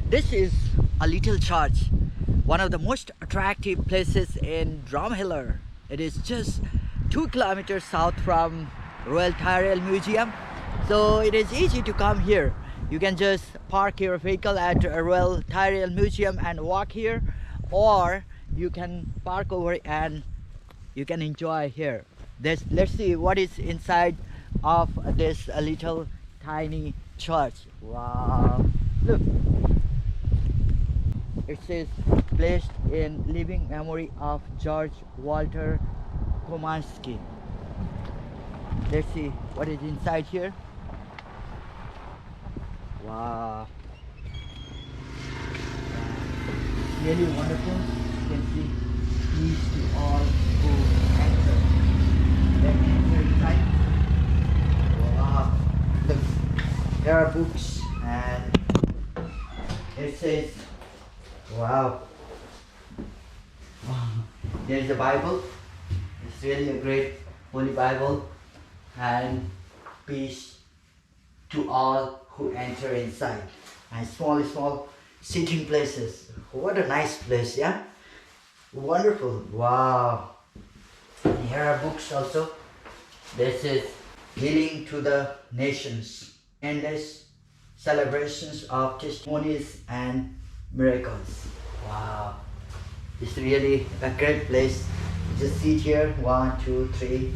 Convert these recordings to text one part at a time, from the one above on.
This is a little church, one of the most attractive places in Drumheller. It is just 2 kilometers south from Royal Tyrrell Museum, so it is easy to come here. You can just park your vehicle at Royal Tyrrell Museum and walk here, or you can park over and you can enjoy here. Let's see what is inside of this little tiny church. Wow, look. It says placed in living memory of George Walter Komansky. Let's see what is inside here. Wow, really wonderful. You can see peace to all who enter. Let's enter inside. Wow, look, there are books and it says, wow, there's the Bible. It's really a great Holy Bible. And peace to all who enter inside. And small sitting places. What a nice place, yeah? Wonderful. Wow. And here are books also. This is Healing to the Nations. Endless celebrations of testimonies and miracles. Wow, it's really a great place. Just sit here. 1, 2, 3,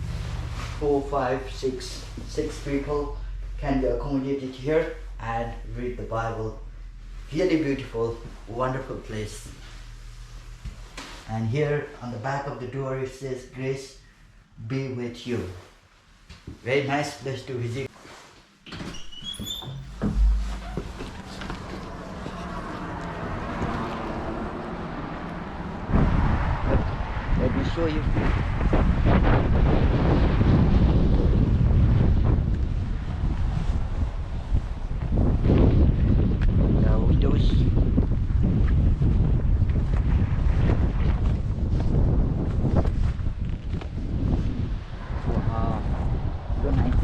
4, 5, 6 people can be accommodated here and read the Bible. Really beautiful, wonderful place. And here on the back of the door it says, grace be with you. Very nice place to visit. Let me show you. The windows. Wow, so nice.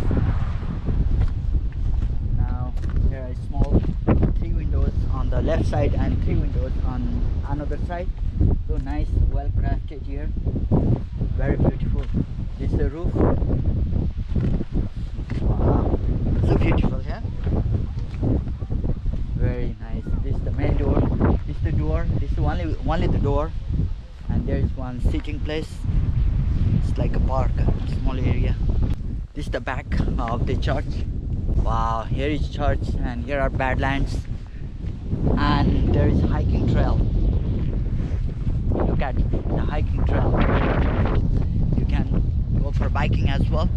Now there are small 3 windows on the left side and 3 windows on another side. So nice, well crafted here. Very beautiful. This is the roof. Wow, so beautiful, yeah? Very nice. This is the main door. This is the door. This is only the door. And there is one sitting place. It's like a park, a small area. This is the back of the church. Wow, here is church and here are badlands. And there is hiking trail. Look at the hiking trail. You can go for biking as well.